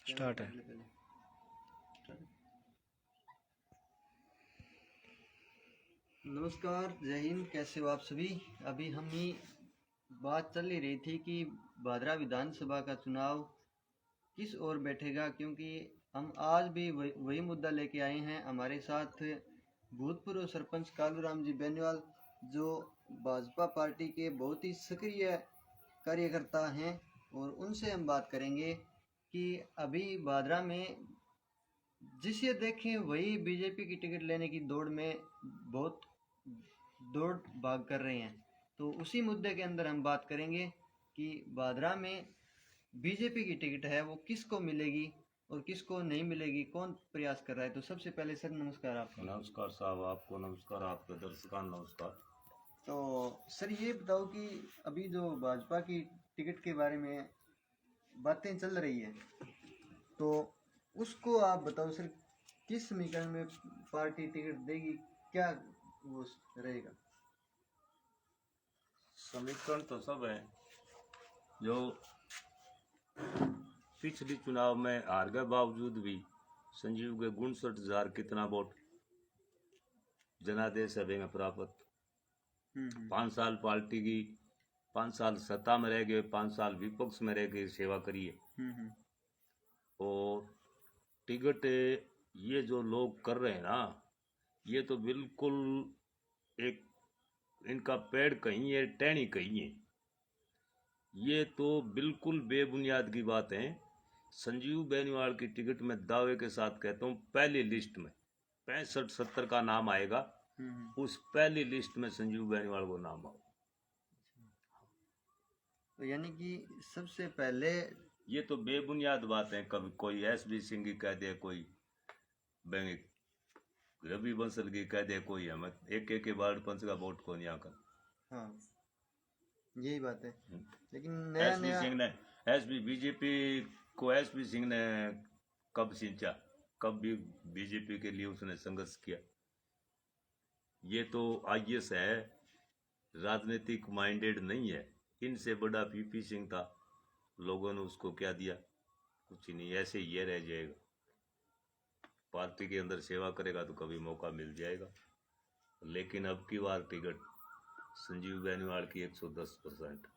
Start है। नमस्कार, जय हिंद। कैसे हो आप सभी? अभी हम ही बात चल ही रही थी कि भादरा विधानसभा का चुनाव किस ओर बैठेगा, क्योंकि हम आज भी वही मुद्दा लेके आए हैं। हमारे साथ भूतपूर्व सरपंच कालूराम जी बेनीवाल, जो भाजपा पार्टी के बहुत ही सक्रिय कार्यकर्ता हैं, और उनसे हम बात करेंगे कि अभी भादरा में जिसे देखें वही बीजेपी की टिकट लेने की दौड़ में बहुत दौड़ भाग कर रहे हैं। तो उसी मुद्दे के अंदर हम बात करेंगे कि भादरा में बीजेपी की टिकट है वो किसको मिलेगी और किसको नहीं मिलेगी, कौन प्रयास कर रहा है। तो सबसे पहले सर नमस्कार आपको। नमस्कार साहब, आपको नमस्कार, आपके दर्शकों नमस्कार। तो सर ये बताओ कि अभी जो भाजपा की टिकट के बारे में बातें चल रही है, तो उसको आप बताओ सर, किस समीकरण में पार्टी टिकट देगी, क्या वो रहेगा? समीकरण तो सब है। जो पिछली चुनाव में हार के बावजूद भी संजीव के 59,000 कितना वोट जनादेश सभा में प्राप्त। 5 साल पार्टी की, 5 साल सत्ता में रह गए, 5 साल विपक्ष में रह गए, सेवा करिए। और टिकट ये जो लोग कर रहे हैं ना, ये तो बिल्कुल एक इनका पेड़ कहीं है, टहनी कहीं है। ये तो बिल्कुल बेबुनियाद की बात है। संजीव बेनीवाल की टिकट में दावे के साथ कहता हूँ, पहली लिस्ट में 65-70 का नाम आएगा, उस पहली लिस्ट में संजीव बेनीवाल को नाम आओ। तो यानी कि सबसे पहले ये तो बेबुनियाद बात है। कभी कोई एसबी सिंह की कह दे, कोई रवि बंसल की कह दे, कोई हमें एक वार्ड पंच का वोट को नहीं आकर। हाँ, यही बात है। लेकिन नया एसबी सिंह ने, एसबी बीजेपी को एसबी सिंह ने कब सिंचा, कब भी बीजेपी के लिए उसने संघर्ष किया। ये तो आईएएस है, राजनीतिक माइंडेड नहीं है। इनसे बड़ा पीपी सिंह था, लोगों ने उसको क्या दिया? कुछ नहीं, ऐसे ही ये रह जाएगा। पार्टी के अंदर सेवा करेगा तो कभी मौका मिल जाएगा। लेकिन अब की बार टिकट संजीव बेनीवाल की 110%।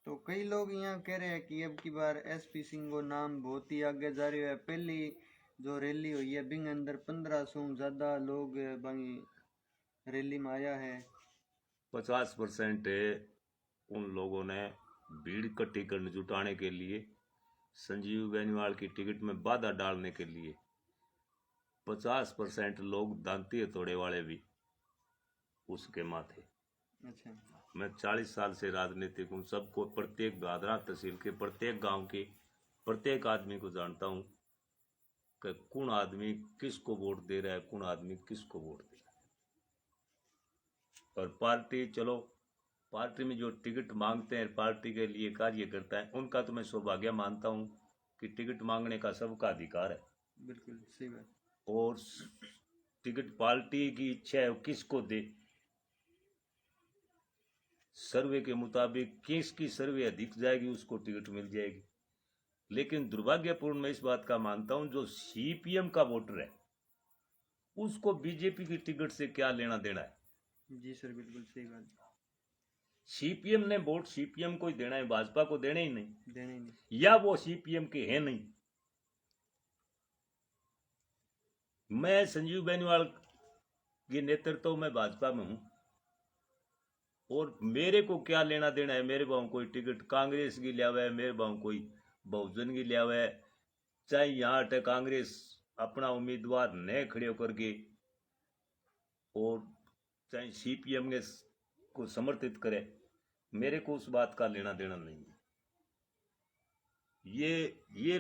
तो कई लोग यहाँ कह रहे हैं कि अब की बार एसपी सिंह को नाम बहुत ही आगे जा रही है। पहली जो रैली हुई है बिंग अंदर 1500 ज्यादा लोग रैली में आया है। 50% उन लोगों ने भीड़ इकट्ठी करने जुटाने के लिए, संजीव बेनीवाल की टिकट में बाधा डालने के लिए 50% लोग दांती हथौड़े वाले भी उसके माथे। अच्छा। मैं 40 साल से राजनीतिक हूँ, सबको, प्रत्येक भादरा तहसील के प्रत्येक गांव के प्रत्येक आदमी को जानता हूँ कि कौन आदमी किसको वोट दे रहा है, कौन आदमी किसको वोट दे रहा है। और पार्टी, चलो पार्टी में जो टिकट मांगते हैं, पार्टी के लिए कार्य करता है, उनका तो मैं सौभाग्य मानता हूँ कि टिकट मांगने का सबका अधिकार है। बिल्कुल सही बात। और टिकट पार्टी की इच्छा है किसको दे। सर्वे के मुताबिक किसकी सर्वे अधिक जाएगी उसको टिकट मिल जाएगी। लेकिन दुर्भाग्यपूर्ण मैं इस बात का मानता हूं, जो सीपीएम का वोटर है उसको बीजेपी की टिकट से क्या लेना देना है। जी सर, बिल्कुल सही बात। सीपीएम ने वोट सीपीएम को ही देना है, भाजपा को देने ही नहीं, या वो सीपीएम के हैं नहीं। मैं संजीव बेनीवाल के नेतृत्व में भाजपा में हूं, और मेरे को क्या लेना देना है। मेरे भाव कोई टिकट कांग्रेस की लिया हुआ है, मेरे भाव कोई बहुजन की लिया हुआ है, चाहे यहाँ अटक कांग्रेस अपना उम्मीदवार न खड़े होकर के, और चाहे सीपीएम ने को समर्थित करे, मेरे को उस बात का लेना देना नहीं है। ये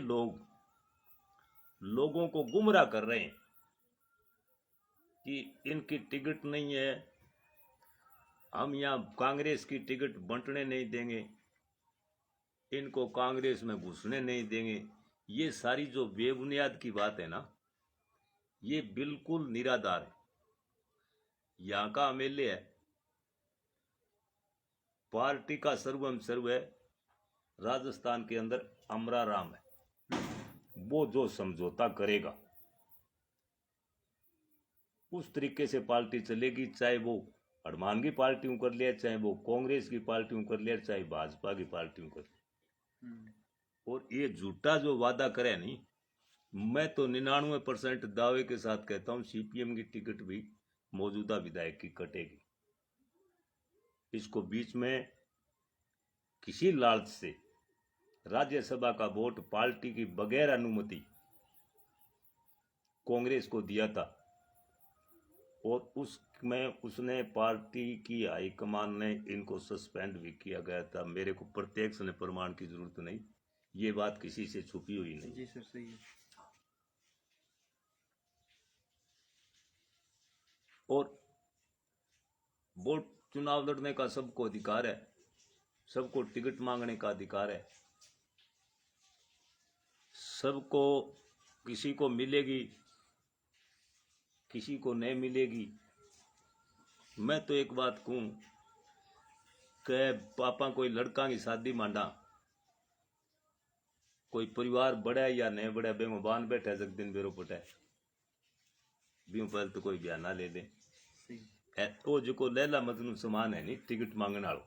लोगों को गुमराह कर रहे हैं कि इनकी टिकट नहीं है, हम यहाँ कांग्रेस की टिकट बंटने नहीं देंगे, इनको कांग्रेस में घुसने नहीं देंगे। ये सारी जो बेबुनियाद की बात है ना, ये बिल्कुल निराधार है। यहाँ का एमएलए है, पार्टी का सर्वम सर्व है, राजस्थान के अंदर अमरा राम है। वो जो समझौता करेगा उस तरीके से पार्टी चलेगी, चाहे वो हनुमान की पार्टियों कर लिया, चाहे वो कांग्रेस की पार्टियों कर लिया, चाहे भाजपा की पार्टियों कर लिया। और ये झूठा जो वादा करे नहीं, मैं तो 99% दावे के साथ कहता हूं सीपीएम की टिकट भी मौजूदा विधायक की कटेगी। इसको बीच में किसी लालच से राज्यसभा का वोट पार्टी की बगैर अनुमति कांग्रेस को दिया था, और उसमें उसने पार्टी की हाईकमान ने इनको सस्पेंड भी किया गया था। मेरे को प्रत्यक्ष ने प्रमाण की जरूरत नहीं, ये बात किसी से छुपी हुई नहीं। जी सर, सही है। और वोट चुनाव लड़ने का सबको अधिकार है, सबको टिकट मांगने का अधिकार है, सबको, किसी को मिलेगी किसी को नहीं मिलेगी। मैं तो एक बात कहूं कि पापा कोई लड़का की शादी मांडा, कोई परिवार बड़ा है या नहीं बड़ा, बेमो बान बैठा जग दिन बेरो पटा बीम पर तो कोई बयान ना ले ले। वो जो लैला मजनू समान है नहीं टिकट मांगने वालों,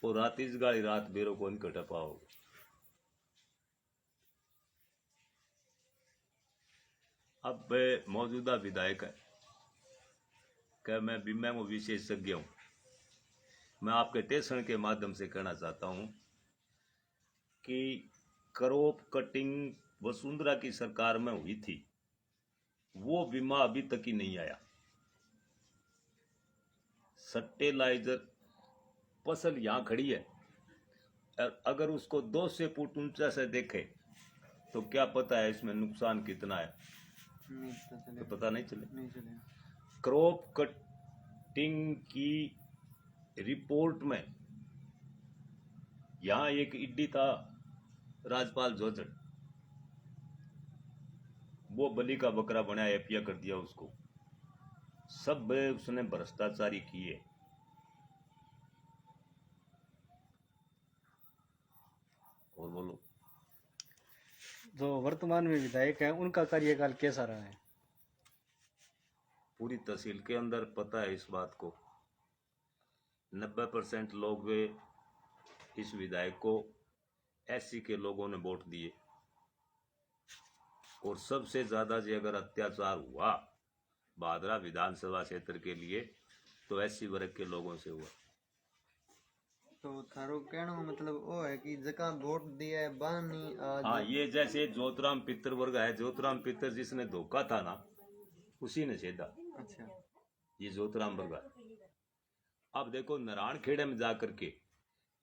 और रात इस गाड़ी रात बेरो को नहीं कटा पाओ। अब मौजूदा विधायक है कि मैं बीमा में विशेषज्ञ हूं, मैं आपके स्टेशन के माध्यम से कहना चाहता हूं कि क्रॉप कटिंग वसुंधरा की सरकार में हुई थी, वो बीमा अभी तक ही नहीं आया। फर्टिलाइजर फसल यहां खड़ी है, अगर उसको 200 फुट ऊंचा से देखे तो क्या पता है इसमें नुकसान कितना है, तो पता नहीं चले। क्रॉप कटिंग की रिपोर्ट में यहां एक ईडी था राजपाल जोजड़, वो बलि का बकरा बनाया, एपिया कर दिया उसको, सब उसने भ्रष्टाचारी किए। और बोलो, जो वर्तमान में विधायक हैं उनका कार्यकाल कैसा रहा है? पूरी तहसील के अंदर पता है इस बात को, 90% लोग इस विधायक को एससी के लोगों ने वोट दिए, और सबसे ज्यादा जो अगर अत्याचार हुआ भादरा विधानसभा क्षेत्र के लिए तो एससी वर्ग के लोगों से हुआ। तो थारो कहने का मतलब वो है कि जका वोट दिया है बानी आज। हाँ, ये जैसे ज्योतिराम पितर वर्ग है, ज्योतिराम पितर जिसने धोखा था ना उसी ने छेदा। अच्छा, ये ज्योतिराम वर्ग है। अब देखो नारायण खेड़े में जाकर के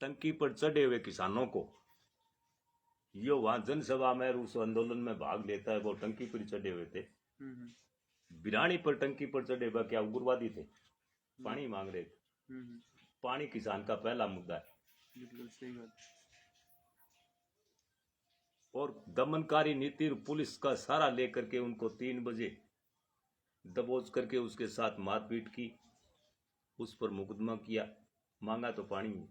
टंकी पर चढ़े हुए किसानों को, ये वहां जनसभा में उस आंदोलन में भाग लेता है, वो टंकी पर चढ़े हुए थे। बिरानी पर टंकी पर चढ़े हुए क्या उग्रवादी थे, पानी मांग रहे थे। पानी किसान का पहला मुद्दा है। बिल्कुल सही बात। और दमनकारी नीति पुलिस का सारा लेकर के उनको 3 बजे दबोच करके उसके साथ मारपीट की, उस पर मुकदमा किया। मांगा तो पानी,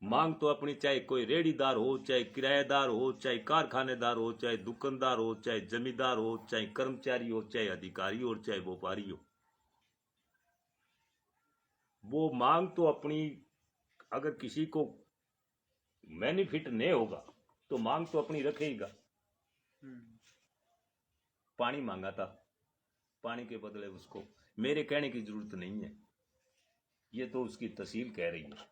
मांग तो अपनी, चाहे कोई रेड़ीदार हो, चाहे किराएदार हो, चाहे कारखानेदार हो, चाहे दुकानदार हो, चाहे जमींदार हो, चाहे कर्मचारी हो, चाहे अधिकारी हो, चाहे व्यापारी हो, वो मांग तो अपनी, अगर किसी को बेनिफिट नहीं होगा तो मांग तो अपनी रखेगा। पानी मांगा था, पानी के बदले उसको मेरे कहने की जरूरत नहीं है, ये तो उसकी तहसील कह रही है।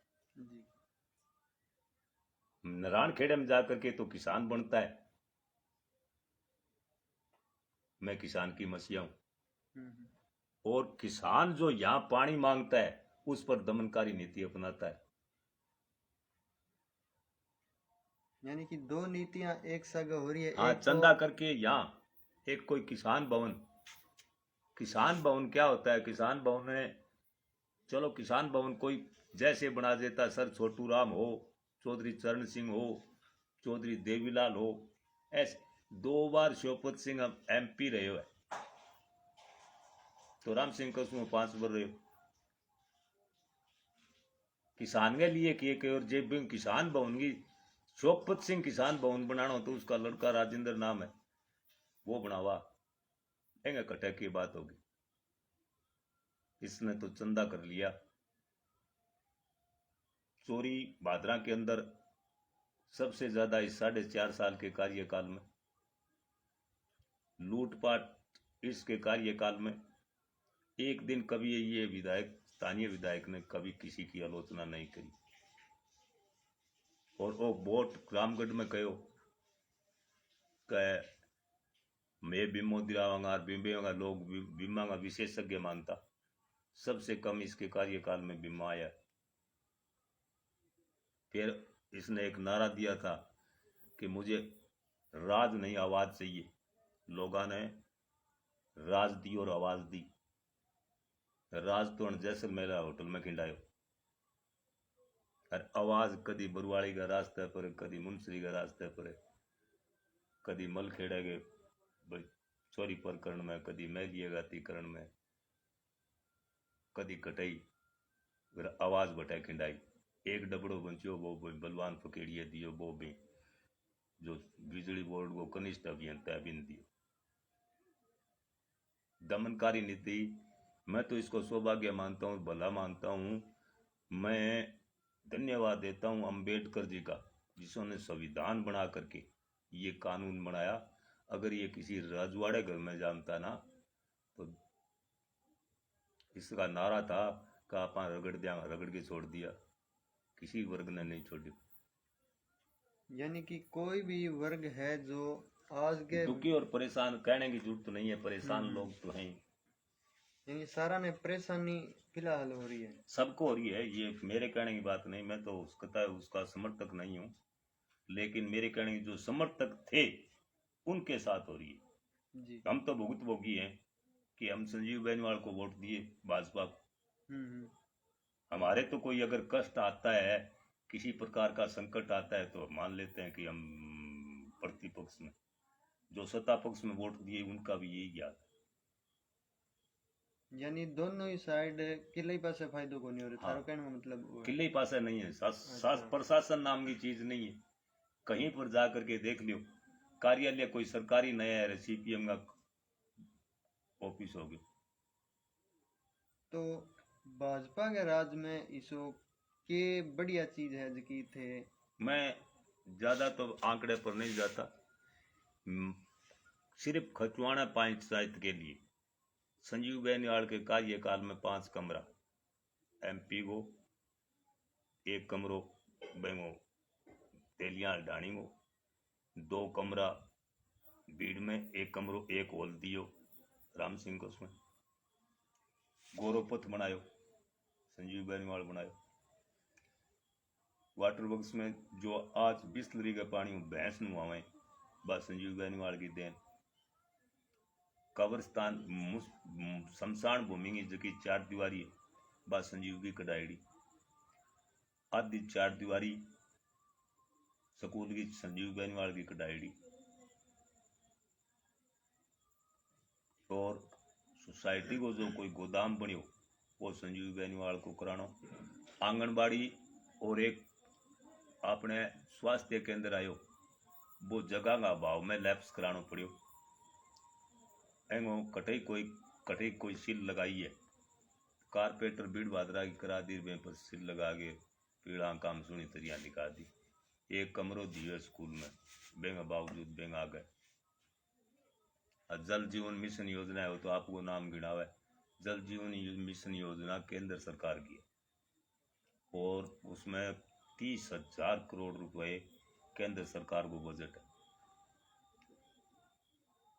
नारायण खेड़े में जाकर के तो किसान बनता है, मैं किसान की मसीहा हूं, और किसान जो यहां पानी मांगता है उस पर दमनकारी नीति अपनाता है। यानी कि 2 नीतियां एक साथ हो रही है। हाँ, चंदा करके यहाँ एक कोई किसान भवन क्या होता है? किसान भवन में चलो किसान भवन कोई जैसे बना देता, सर छोटू राम हो, चौधरी चरण सिंह हो, चौधरी देवीलाल हो, ऐसे 2 बार शिवपत सिंह एमपी रहे हो, तो राम सिंह कसम 5 बार रहे हो। किसान के लिए किए के, और जेब किसान भवन की शोकपत सिंह किसान भवन बनाना तो उसका लड़का राजेंद्र नाम है, वो बनावा, एंगे कटे की बात होगी। इसने तो चंदा कर लिया। चोरी भादरा के अंदर सबसे ज्यादा इस 4.5 साल के कार्यकाल में, लूटपाट इसके कार्यकाल में। एक दिन कभी ये विधायक, स्थानीय विधायक ने कभी किसी की आलोचना नहीं करी। और वो वोट रामगढ़ में कहो कि मैं बीमो दिलावांगा और बीमे लोग बीमा का विशेषज्ञ मानता। सबसे कम इसके कार्यकाल में बीमा आया। फिर इसने एक नारा दिया था कि मुझे राज नहीं आवाज चाहिए। लोगों ने राज दी और आवाज दी। राज तो जैसलमेर होटल में खिंडायो और आवाज कदी बरुवाड़ी का रास्ते पर, कदी मुंसरी का रास्ते पर, कदी मलखेड़े के चोरी प्रकरण में, कदी मैलिए गातीकरण में, कदी कटई, फिर आवाज बटे खिंडाई। एक डबड़ो बंचियो वो बलवान फकेड़िए दियो, वो भी जो बिजली बोर्ड को कनिष्ठ अभियंता बिन दियो। दमनकारी नीति, मैं तो इसको सौभाग्य मानता हूँ, भला मानता हूँ। मैं धन्यवाद देता हूँ अंबेडकर जी का, जिसने संविधान बना करके ये कानून बनाया। अगर ये किसी रजवाड़े घर में जानता ना तो इसका नारा था कि आप रगड़ दिया, रगड़ के छोड़ दिया। किसी वर्ग ने नहीं छोड़ी। यानी कि कोई भी वर्ग है जो आज के दुखी और परेशान, कहने की जरूरत तो नहीं है, परेशान लोग तो हैं। यानी सारा ने परेशानी फिलहाल हो रही है, सबको हो रही है। ये मेरे कहने की बात नहीं, मैं तो उसका समर्थक नहीं हूँ, लेकिन मेरे कहने की जो समर्थक थे उनके साथ हो रही है जी। हम तो भुगतभोगी हैं कि हम संजीव बेनीवाल को वोट दिए, भाजपा को। हमारे तो कोई अगर कष्ट आता है, किसी प्रकार का संकट आता है, तो मान लेते हैं कि हम प्रतिपक्ष में, जो सत्ता पक्ष में वोट दिए उनका भी यही याद है। यानी दोनों ही साइड किले पासे फायदो को नहीं हो रहा। हाँ। थारो कहने का मतलब वो है। किले पासे नहीं है, अच्छा। प्रशासन नाम की चीज नहीं है। कहीं पर जा करके देख लियो, कार्यालय कोई सरकारी नया है, सीपीएम का ऑफिस हो गया। तो भाजपा के राज में इसो के बढ़िया चीज है जकी थे। मैं ज्यादा तो आंकड़े पर नहीं जाता। सिर्फ खचवाना पंचायत के लिए संजीव बेनीवाल के कार्यकाल में 5 कमरा एमपी को, 1 कमरो बेंगो तेलिया डाणी को, 2 कमरा बीड़ में, 1 कमरो 1 हॉल दियो राम सिंह को, उसमें गौरवपथ बनायो संजीव बेनीवाल बनायो। वाटर वर्क्स में जो आज बिस्लरी का पानी भैंस नुआवे, बस संजीव बेनीवाल की देन। कब्रस्तान शमशान भूमि की जगह 4 दीवारी है, बस संजीव की कटाईडी। आधी 4 दीवारी स्कूल की संजीव बेनीवाल की कटाईडी। और सोसाइटी को जो कोई गोदाम बनियो वो संजीव बेनीवाल को करानो। आंगनबाड़ी और एक अपने स्वास्थ्य केंद्र आयो, वो जगह का अभाव में लैप्स करानो पड़ियो। एंगो कटई कोई सील लगाई है, कारपेंटर बीड़ भादरा की करा दी, वे पर सील लगा के पीड़ा काम सुनी तरिया निकाल दी। 1 कमरो दियो स्कूल में, बेंगा बावजूद बेंगा आ गए। जल जीवन मिशन योजना है, वो तो आपको नाम गिनावा है। जल जीवन मिशन योजना केंद्र सरकार की है और उसमें 30,000 करोड़ रुपए केंद्र सरकार को बजट है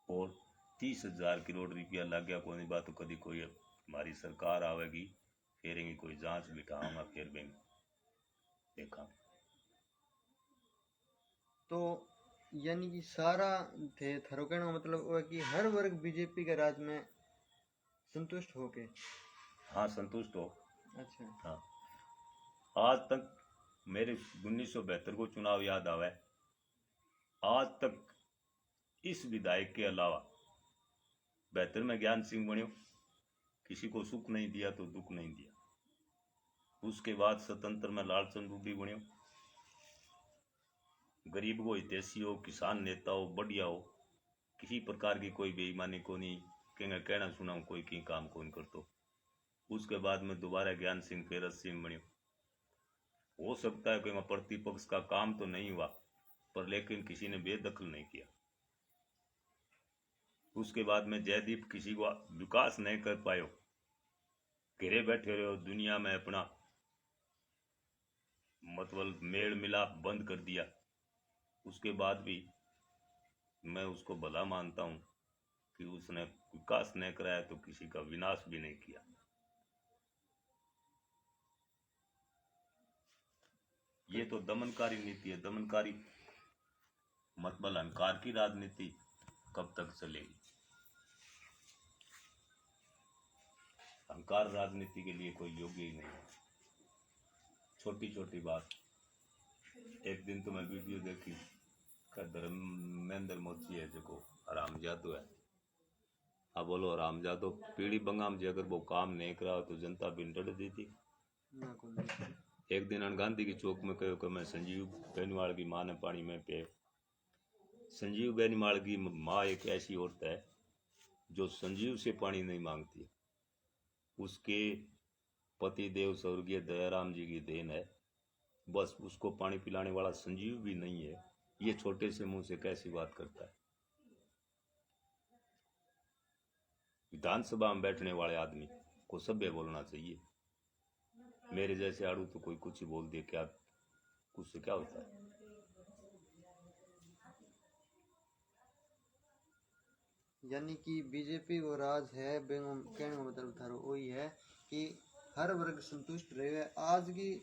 और 30,000 करोड़ रुपया लग गया। कोई बात तो कभी कोई हमारी सरकार आवेगी, फिर कोई जांच बिठाऊंगा, फिर भी देखा। तो यानी कि सारा थे थारो कहने का मतलब वो है कि हर वर्ग बीजेपी के राज में संतुष्ट हो के। हाँ, संतुष्ट हो। अच्छा। हाँ, आज तक मेरे 1972 को चुनाव याद आवे, आज तक इस विधायक के अलावा 72 में ज्ञान सिंह बनियो, किसी को सुख नहीं दिया तो दुख नहीं दिया। उसके बाद स्वतंत्र में लालचंद रूडी बनियो, गरीब को हितैषी हो, किसान नेता हो, बढ़िया हो, किसी प्रकार की कोई बेईमानी को नहीं कहेंगे, कहना सुना कोई की काम को नहीं करतो। उसके बाद में दोबारा ज्ञान सिंह फिर सिंह बन्यो। हो सकता है कि प्रतिपक्ष का काम तो नहीं हुआ, पर लेकिन किसी ने बेदखल नहीं किया। उसके बाद में जयदीप किसी को विकास नहीं कर पायो, घिरे बैठे रहो दुनिया में, अपना मतलब मेल मिलाप बंद कर दिया। उसके बाद भी मैं उसको भला मानता हूं कि उसने विकास नहीं कराया तो किसी का विनाश भी नहीं किया। ये तो दमनकारी नीति है, दमनकारी मतलब अहंकार की राजनीति कब तक चलेगी? अहंकार राजनीति के लिए कोई योग्य ही नहीं है। छोटी छोटी बात, एक दिन तो मैं वीडियो देखी का धर्मेंद्र मोदी है जो हरामजादो है। अब बोलो हरामजादो पीढ़ी बंगाम जी अगर वो काम नहीं करा तो जनता भी डर दी थी। एक दिन गांधी की चौक में कहो कि मैं संजीव बेनीवाल की माँ ने पानी में पे। संजीव बेनीवाल की माँ एक ऐसी औरत है जो संजीव से पानी नहीं मांगती। उसके पति देव स्वर्गीय दयाराम जी की देन है, बस उसको पानी पिलाने वाला संजीव भी नहीं है। ये छोटे से मुंह से कैसी बात करता है? विधानसभा में बैठने वाले आदमी को सभ्य बोलना चाहिए। मेरे जैसे आड़ू तो कोई कुछ ही बोल दे, क्या कुछ से क्या होता है? यानी कि बीजेपी वो राज है, कहने का मतलब थारो वही है कि हर वर्ग संतुष्ट रहे। आज की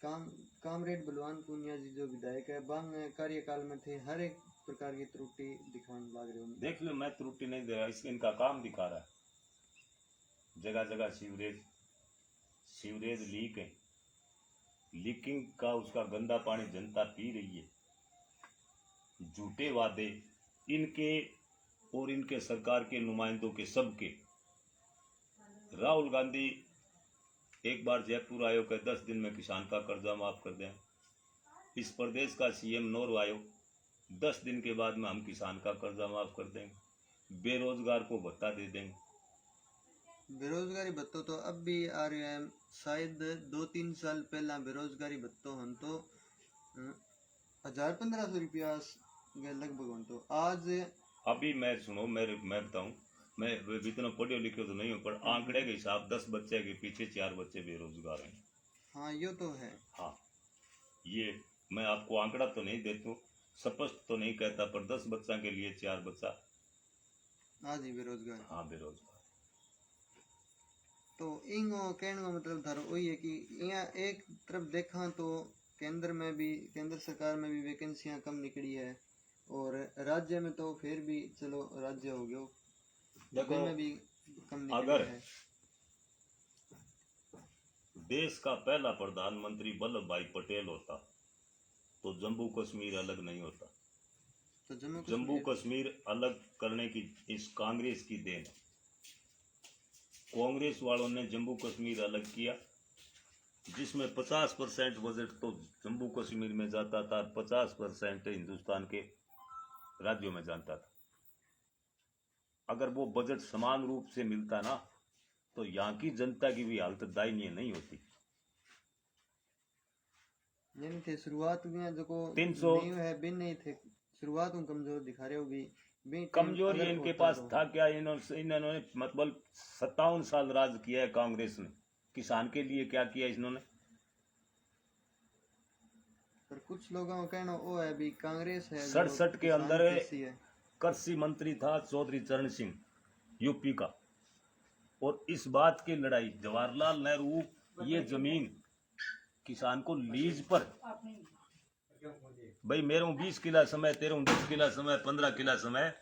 कामरेड बलवान पूनिया जी जो विधायक है, बांग कार्यकाल में थे, हर एक प्रकार की त्रुटि दिखाने लग रहे हैं। देख लो, मैं त्रुटि नहीं दे रहा, इसके इनका काम दिखा रहा है। जगह जगह सीवरेज लीक है, लीकिंग का उसका गंदा पानी जनता पी रही है। झूठे वादे इनके और इनके सरकार के नुमाइंदों के सबके। राहुल गांधी एक बार जयपुर आयो कि 10 दिन में किसान का कर्जा माफ कर दें। इस प्रदेश का सीएम नौर आयो, 10 दिन के बाद में हम किसान का कर्जा माफ कर देंगे, बेरोजगार को भत्ता दे देंगे। बेरोजगारी भत्तो तो अब भी आ रहे हैं, शायद 2-3 साल पहला बेरोजगारी भत्तो हम तो 1000-1500 रुपया लगभग हम तो आज अभी मैं सुनो, मैं बताऊं, मैं इतना पढ़े लिखे तो नहीं हूँ, पर आंकड़े के हिसाब 10 बच्चे के पीछे 4 बच्चे बेरोजगार हैं। हाँ ये तो है। हाँ, ये मैं आपको आंकड़ा तो नहीं देता, स्पष्ट तो नहीं कहता, पर 10 बच्चा के लिए 4 बच्चा आज ही बेरोजगार। हाँ बेरोजगार। तो इनको कहने का मतलब था वही है कि यहाँ एक तरफ देखा तो केंद्र सरकार में भी वैकेंसियां कम निकली है, और राज्य में तो फिर भी चलो राज्य हो गया, देखो में भी कम निकली अगर है। देश का पहला प्रधानमंत्री वल्लभ भाई पटेल होता तो जम्मू कश्मीर अलग नहीं होता। तो जम्मू कश्मीर अलग करने की इस कांग्रेस की देन है। कांग्रेस वालों ने जम्मू कश्मीर अलग किया, जिसमें 50% बजट तो जम्मू कश्मीर में जाता था, 50% हिंदुस्तान के राज्यों में जाता था। अगर वो बजट समान रूप से मिलता ना तो यहाँ की जनता की भी हालत दयनीय नहीं होती। यानी थे शुरुआत में जो को 300 नहीं है बिन नहीं थे, शुरुआत में कमजोर दिखा रहे होगी। कमजोरी इनके पास था क्या? इन्होंने मतलब 57 साल राज किया है कांग्रेस ने, किसान के लिए क्या किया इन्होंने? पर कुछ लोगों का कहना वो है भी कांग्रेस है 67 के अंदर कृषि मंत्री था चौधरी चरण सिंह यूपी का, और इस बात की लड़ाई जवाहरलाल नेहरू ये जमीन किसान को लीज पर, भाई मेरे 20 किला समय, तेरे 10 किला समय, 15 किला समय,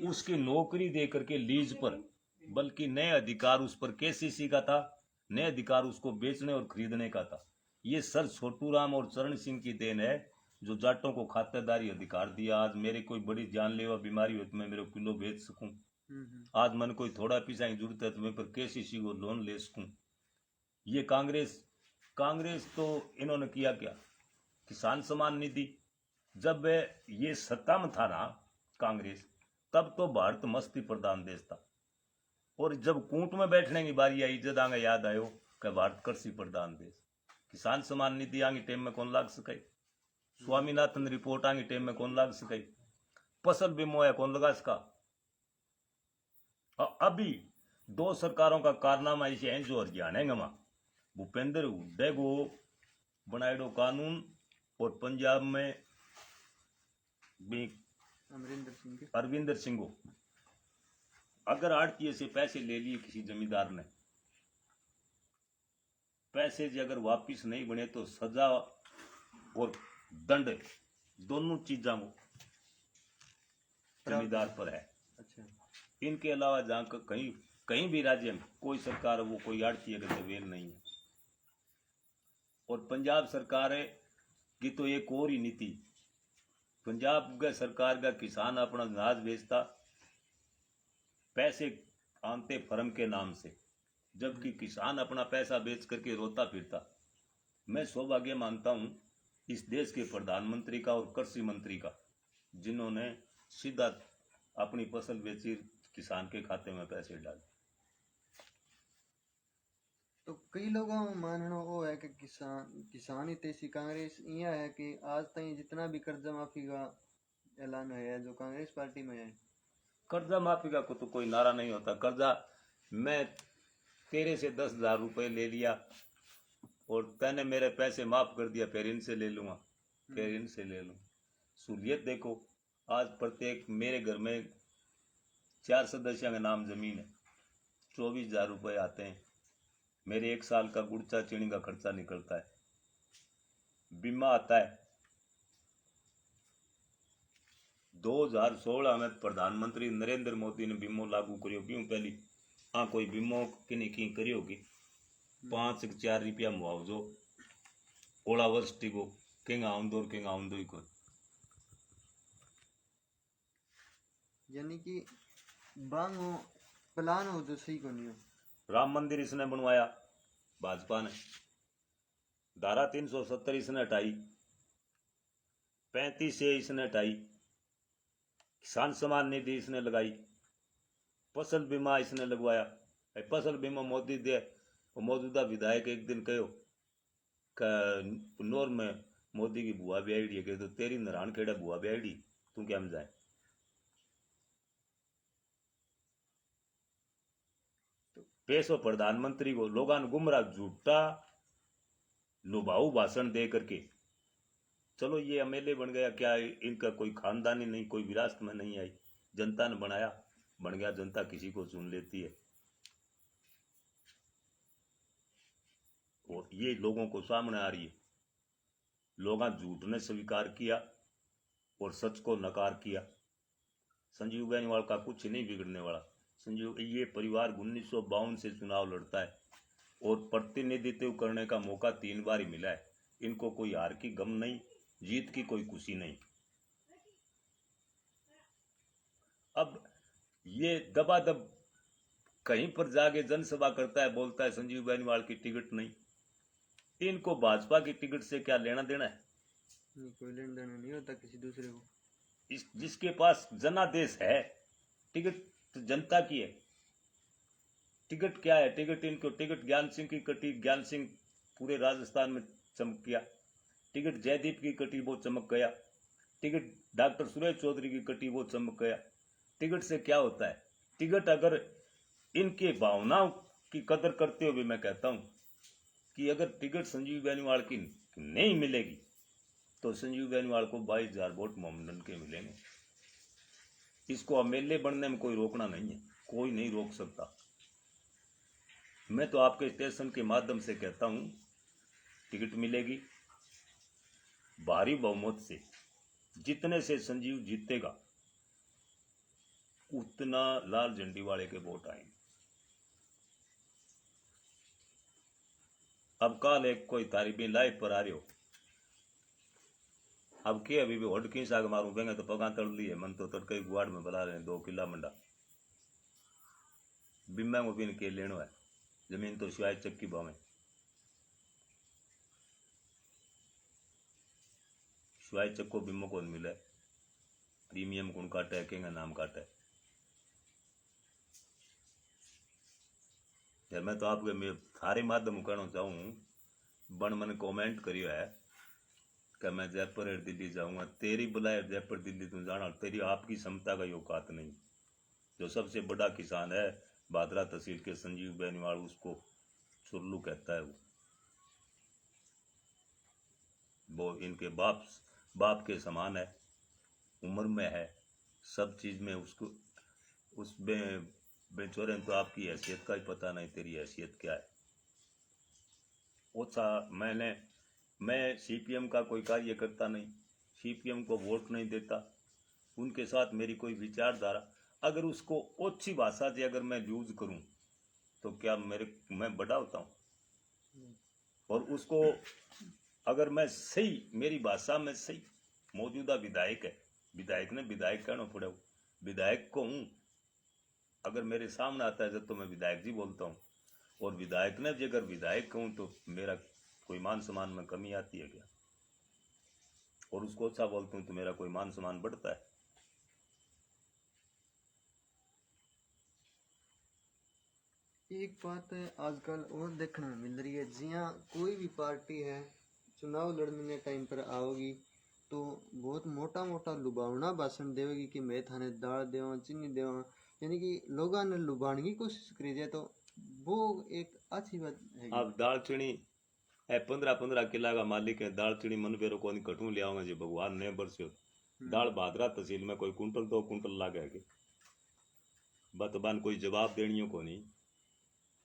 उसकी नौकरी दे करके लीज पर, बल्कि नए अधिकार उस पर केसीसी का था, नए अधिकार उसको बेचने और खरीदने का था। ये सर छोटू राम और चरण सिंह की देन है जो जाटों को खातेदारी अधिकार दिया। आज मेरे कोई बड़ी जानलेवा बीमारी हो तो मैं मेरे किलो बेच सकूं, आज मन कोई थोड़ा पैसा की जरूरत है तो मैं पर केसीसी को लोन ले सकूं। ये कांग्रेस तो इन्होंने किया क्या? किसान सम्मान निधि जब ये सत्ता में था ना कांग्रेस, तब तो भारत मस्ती प्रधान देश था। और जब कूट में बैठने की बारी आई, जद आगे याद आयो कि भारत कृषि प्रधान देश। किसान सम्मान निधि आगे टाइम में कौन लाग सके, स्वामीनाथन रिपोर्ट आगे टाइम में कौन लाग सके, फसल बीमा है कौन लगा सका। और अभी 2 सरकारों का कारनामा ऐसे हैं जो हरियाणा में भूपेंद्र हुड्डा को बनाएडो कानून, और पंजाब में भी अरविंदर सिंह को, अगर आड़तीय से पैसे ले लिए किसी जमींदार ने, पैसे जो अगर वापिस नहीं बने तो सजा और दंड दोनों चीजों जमींदार पर है। अच्छा। इनके अलावा जहां कहीं कहीं भी राज्य में कोई सरकार वो कोई आड़तीय का जवेल नहीं है। और पंजाब सरकार है की तो एक और ही नीति, पंजाब का सरकार का किसान अपना अनाज बेचता, पैसे आनते फर्म के नाम से, जबकि किसान अपना पैसा बेच करके रोता फिरता। मैं सौभाग्य मानता हूं इस देश के प्रधानमंत्री का और कृषि मंत्री का, जिन्होंने सीधा अपनी फसल बेची, किसान के खाते में पैसे डाले। तो कई लोगों को मानना वो है कि किसान ही तेसी कांग्रेस यह है कि आज तक जितना भी कर्जा माफी का ऐलान है जो कांग्रेस पार्टी में है। कर्जा माफी का तो कोई नारा नहीं होता। कर्जा मैं तेरे से 10,000 रुपये ले लिया और तैने मेरे पैसे माफ कर दिया, फिर इनसे ले लूंगा, फिर इनसे ले लूँ। सहूलियत देखो, आज प्रत्येक मेरे घर में 4 सदस्यों के नाम जमीन है, 24,000 रुपये आते हैं। मेरे 1 साल का गुड़चा चीनी का खर्चा निकलता है, बीमा आता है। 2016 में प्रधानमंत्री नरेंद्र मोदी ने बीमो लागू करियो, क्यों पहली हाँ कोई बीमो किनी की करी होगी, 5-4 रुपया मुआवजो ओलावृष्टि को किंग आउंदो और किंग आउंदो ही को। यानी कि बांगो प्लान हो जो सही को नहीं हो। राम मंदिर इसने बनवाया भाजपा ने, धारा 370 इसने हटाई, 35 से इसने हटाई, किसान सम्मान निधि इसने लगाई, फसल बीमा इसने लगवाया। फसल बीमा मोदी दे, मौजूदा विधायक एक दिन कहो नोर में मोदी की बुआ ब्याईडी है, तो तेरी नारायण खेड़ा बुआ ब्याईडी तू क्या में जाए। पेशो प्रधानमंत्री को लोगों ने गुमराह झूठा लुभाऊ भाषण दे करके, चलो ये एमएलए बन गया, क्या इनका कोई खानदानी नहीं, कोई विरासत में नहीं आई, जनता ने बनाया, बन गया, जनता किसी को चुन लेती है। और ये लोगों को सामने आ रही है, लोगों झूठ ने स्वीकार किया और सच को नकार किया। संजीव बेनीवाल का कुछ नहीं बिगड़ने वाला। संजीव ये परिवार 1952 से चुनाव लड़ता है और प्रतिनिधित्व करने का मौका 3 बार ही मिला है। इनको कोई हार की गम नहीं, जीत की कोई खुशी नहीं। अब ये दबादब कहीं पर जाके जनसभा करता है, बोलता है संजीव बेनीवाल की टिकट नहीं। इनको भाजपा की टिकट से क्या लेना देना है? नहीं, कोई लेना देना नहीं होता किसी दूसरे को। जिसके पास जनादेश है, टिकट तो जनता की है। टिकट क्या है? टिकट इनको, टिकट ज्ञान सिंह की कटी, ज्ञान सिंह पूरे राजस्थान में चमक गया। टिकट जयदीप की कटी, वो चमक गया। टिकट डॉक्टर सुरेश चौधरी की कटी, वो चमक गया। टिकट से क्या होता है? टिकट अगर इनके भावनाओं की कदर करते हुए मैं कहता हूं कि अगर टिकट संजीव बेनीवाल की नहीं मिलेगी तो संजीव बेनीवाल को 22,000 वोट मोहम्मदन के मिलेंगे। इसको एमएलए बनने में कोई रोकना नहीं है, कोई नहीं रोक सकता। मैं तो आपके स्टेशन के माध्यम से कहता हूं, टिकट मिलेगी भारी बहुमत से। जितने से संजीव जीतेगा उतना लाल झंडी वाले के वोट आएंगे। अब काल एक कोई तारीबी लाइव पर आ रही हो, अब के अभी भी होड की साग मारू बेंगे तो पगा तड़ ली है। मन तो तड़के गुआड़ में बुला रहे हैं 2 किला मंडा बिम्बा को भी के लेनो है, जमीन तो सिवाय चक्की भावे। सिवाय चक्को बीमो कौन मिले प्रीमियम कौन काटे केंगे नाम काटे। यार मैं तो आपके मैं थारे माध्यम कहना चाहूँ बन मैंने कमेंट करियो है कि मैं जयपुर और दिल्ली जाऊंगा, तेरी बुलाए जयपुर दिल्ली तुम जाना, तेरी आपकी क्षमता का यो औकात नहीं। जो सबसे बड़ा किसान है भादरा तहसील के संजीव बेनीवाल, उसको चुरलू कहता है वो इनके बाप के समान है, उम्र में है, सब चीज में उसको उसमें बेचोरे तो आपकी हैसियत का ही पता नहीं, तेरी हैसियत क्या है। ओछा मैं सीपीएम का कोई कार्य करता नहीं, सीपीएम को वोट नहीं देता, उनके साथ मेरी कोई विचारधारा अगर उसको ओछी भाषा से अगर मैं यूज करूं तो क्या मैं बड़ा होता हूं। और उसको अगर मैं सही मेरी भाषा में सही मौजूदा विधायक है, विधायक ने विधायक कहना पड़े, विधायक को हूं, अगर मेरे सामने आता है जब तो मैं विधायक जी बोलता हूँ। और विधायक ने अगर विधायक कहूं तो मेरा कोई मान सम्मान में कमी आती है क्या? और उसको अच्छा बोलता हूं तो मेरा कोई मान सम्मान बढ़ता है? एक बात आजकल और देखने में मिल रही है, जिया कोई भी पार्टी है चुनाव लड़ने टाइम पर आओगी तो बहुत मोटा मोटा लुभावना भाषण देवेगी कि मैं थाने दाल देवा चीनी देवा, यानी कि लोगों ने लुभाने की कोशिश करी जाए, तो वो एक अच्छी बात है। आप दाल चीनी 15 किला का मालिक है, दाल चीनी मन बेरो को कटू ले आओगे जी भगवान ने बरस्यो। दाल भादरा तहसील में कोई कुंटल 2 कुंटल लागे के बतबान कोई जवाब देनियो को नहीं।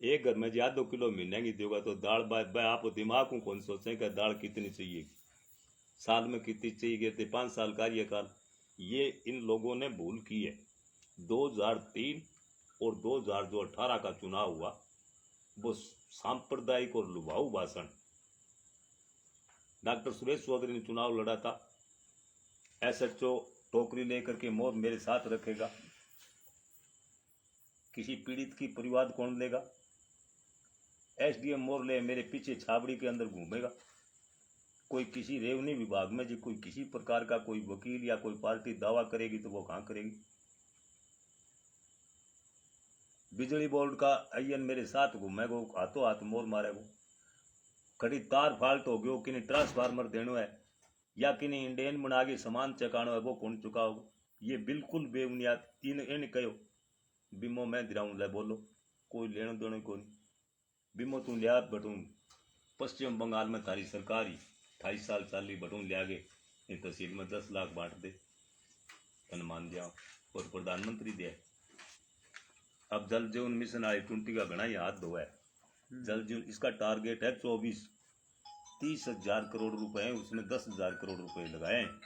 एक घर में जी आधो किलो महीने की देगा तो दाल आप दिमाग को कौन सोचें कि दाल कितनी चाहिए, साल में कितनी चाहिए, 5 साल कार्यकाल। ये इन लोगों ने भूल की है। 2003 और 2018 का चुनाव हुआ वो सांप्रदायिक और लुभाऊ भाषण। डॉक्टर सुरेश चौधरी ने चुनाव लड़ा था, एसएचओ टोकरी लेकर के मोर मेरे साथ रखेगा, किसी पीड़ित की परिवार कौन लेगा, एसडीएम मोर ले मेरे पीछे छावड़ी के अंदर घूमेगा, कोई किसी रेवन्यू विभाग में जी कोई किसी प्रकार का कोई वकील या कोई पार्टी दावा करेगी तो वो कहां करेगी। बिजली बोर्ड का अयन मेरे साथ घूमेगा, हाथों हाथ मोर मारेगा, कड़ी तार फाल्ट हो गयो कि ट्रांसफार्मर देनो है या कि इंडियन बना के सामान चकानो है वो कौन चुकाओ। ये बिल्कुल बेबुनियाद इन कहो बीमो मैं दिलाऊं ले बोलो, कोई लेनो देनो को नहीं। बीमो तू लिया बटू पश्चिम बंगाल में तारी सरकारी 28 साल चाली बटू लिया गए इन तहसील में 10 लाख बांट दे तन मान दिया और प्रधानमंत्री दे। अब जल जीवन मिशन आई 20 का घना ही हाथ धोआ है। जल जीवन इसका टारगेट है 30,000 करोड़ रुपए है, उसने 10,000 करोड़ रुपए लगाए हैं।